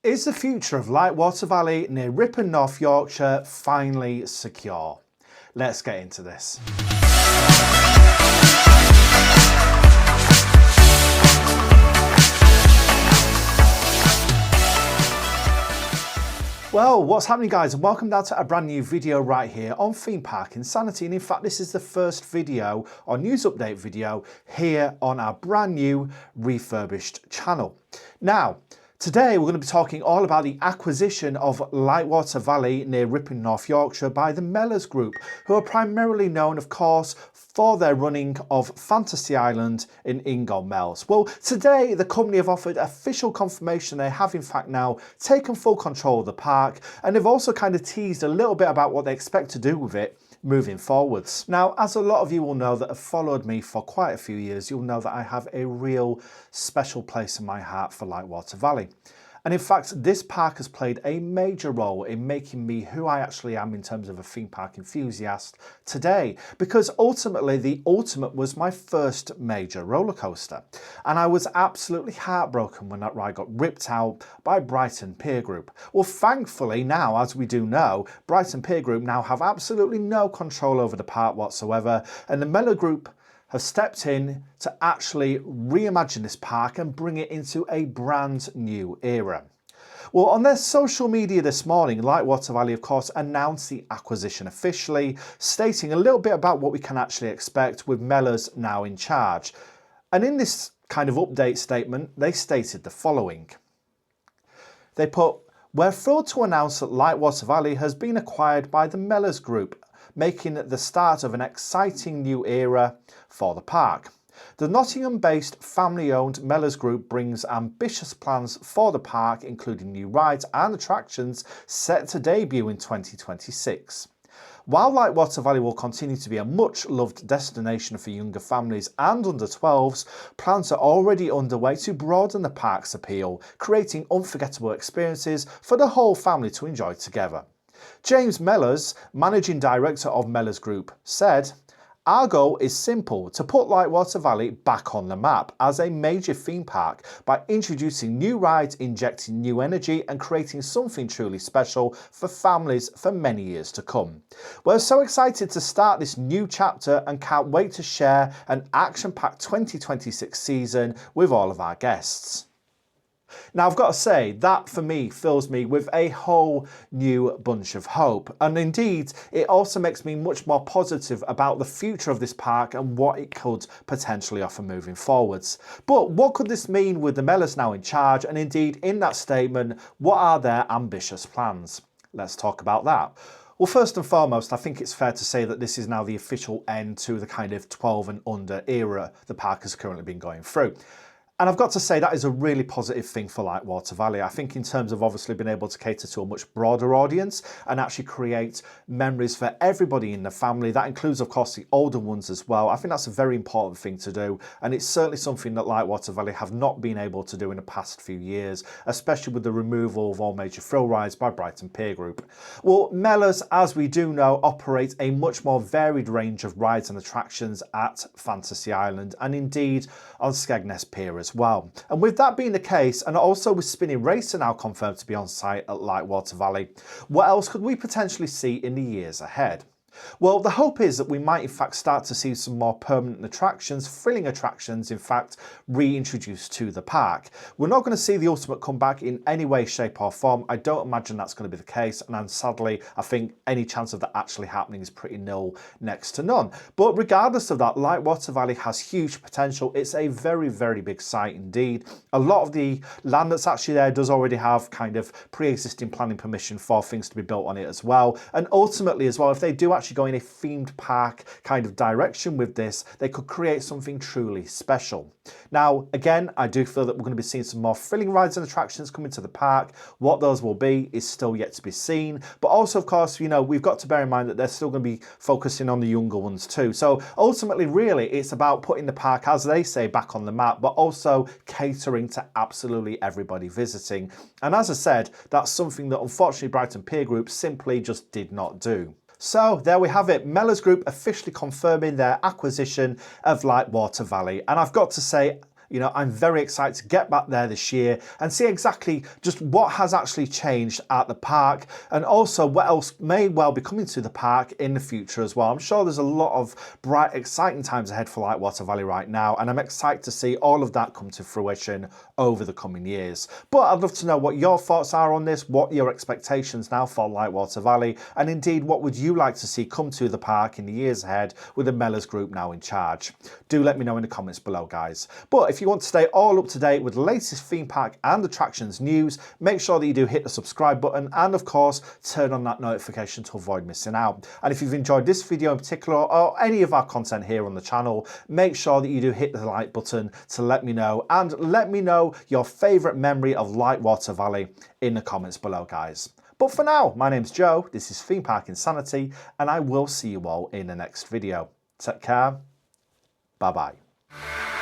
Is the future of Lightwater Valley near Ripon, North Yorkshire finally secure? Let's get into this. Well, what's happening, guys, and welcome down to a brand new video right here on Theme Park Insanity. And in fact, this is the first video or news update video here on our brand new refurbished channel. Now, today we're going to be talking all about the acquisition of Lightwater Valley near Ripon, North Yorkshire by the Mellors Group, who are primarily known, of course, for their running of Fantasy Island in Ingoldmells. Well, today the company have offered official confirmation they have in fact now taken full control of the park, and they've also kind of teased a little bit about what they expect to do with it moving forwards. Now, as a lot of you will know that have followed me for quite a few years, you'll know that I have a real special place in my heart for Lightwater Valley. And in fact, this park has played a major role in making me who I actually am in terms of a theme park enthusiast today, because ultimately the Ultimate was my first major roller coaster. And I was absolutely heartbroken when that ride got ripped out by Brighton Pier Group. Well, thankfully now, as we do know, Brighton Pier Group now have absolutely no control over the park whatsoever, and the Mellors Group have stepped in to actually reimagine this park and bring it into a brand new era. Well, on their social media this morning, Lightwater Valley, of course, announced the acquisition officially, stating a little bit about what we can actually expect with Mellors now in charge. And in this kind of update statement, they stated the following. They put, "We're thrilled to announce that Lightwater Valley has been acquired by the Mellors Group, making it the start of an exciting new era for the park. The Nottingham-based family-owned Mellors Group brings ambitious plans for the park, including new rides and attractions set to debut in 2026. While Lightwater Valley will continue to be a much-loved destination for younger families and under 12s, plans are already underway to broaden the park's appeal, creating unforgettable experiences for the whole family to enjoy together." James Mellors, Managing Director of Mellors Group, said, "Our goal is simple, to put Lightwater Valley back on the map as a major theme park by introducing new rides, injecting new energy and creating something truly special for families for many years to come. We're so excited to start this new chapter and can't wait to share an action-packed 2026 season with all of our guests." Now, I've got to say, that for me fills me with a whole new bunch of hope. And indeed, it also makes me much more positive about the future of this park and what it could potentially offer moving forwards. But what could this mean with the Mellors now in charge? And indeed, in that statement, what are their ambitious plans? Let's talk about that. Well, first and foremost, I think it's fair to say that this is now the official end to the kind of 12 and under era the park has currently been going through. And I've got to say that is a really positive thing for Lightwater Valley. I think in terms of obviously being able to cater to a much broader audience and actually create memories for everybody in the family. That includes, of course, the older ones as well. I think that's a very important thing to do. And it's certainly something that Lightwater Valley have not been able to do in the past few years, especially with the removal of all major thrill rides by Brighton Pier Group. Well, Mellors, as we do know, operate a much more varied range of rides and attractions at Fantasy Island and indeed on Skegness Pier as well. And with that being the case, and also with Spinning Racer now confirmed to be on site at Lightwater Valley, what else could we potentially see in the years ahead? Well, the hope is that we might in fact start to see some more permanent attractions, thrilling attractions in fact, reintroduced to the park. We're not going to see the Ultimate come back in any way, shape or form. I don't imagine that's going to be the case, and sadly I think any chance of that actually happening is pretty nil, next to none. But regardless of that, Lightwater Valley has huge potential. It's a very, very big site indeed. A lot of the land that's actually there does already have kind of pre-existing planning permission for things to be built on it as well. And ultimately as well, if they do actually go in a themed park kind of direction with this, they could create something truly special. Now, again, I do feel that we're going to be seeing some more thrilling rides and attractions coming to the park. What those will be is still yet to be seen. But also, of course, you know, we've got to bear in mind that they're still going to be focusing on the younger ones too. So ultimately, really, it's about putting the park, as they say, back on the map, but also catering to absolutely everybody visiting. And as I said, that's something that unfortunately Brighton Pier Group simply just did not do. So there we have it, Mellors Group officially confirming their acquisition of Lightwater Valley. And I've got to say, You know, I'm very excited to get back there this year and see exactly just what has actually changed at the park, and also what else may well be coming to the park in the future as well. I'm sure there's a lot of bright, exciting times ahead for Lightwater Valley right now, and I'm excited to see all of that come to fruition over the coming years. But I'd love to know what your thoughts are on this, what your expectations now for Lightwater Valley, and indeed what would you like to see come to the park in the years ahead with the Mellors Group now in charge. Do let me know in the comments below, guys. But if you want to stay all up to date with the latest theme park and attractions news, make sure that you do hit the subscribe button and of course turn on that notification to avoid missing out. And if you've enjoyed this video in particular or any of our content here on the channel, make sure that you do hit the like button to let me know, and let me know your favourite memory of Lightwater Valley in the comments below, guys. But for now, my name's Joe, this is Theme Park Insanity, and I will see you all in the next video. Take care, bye bye.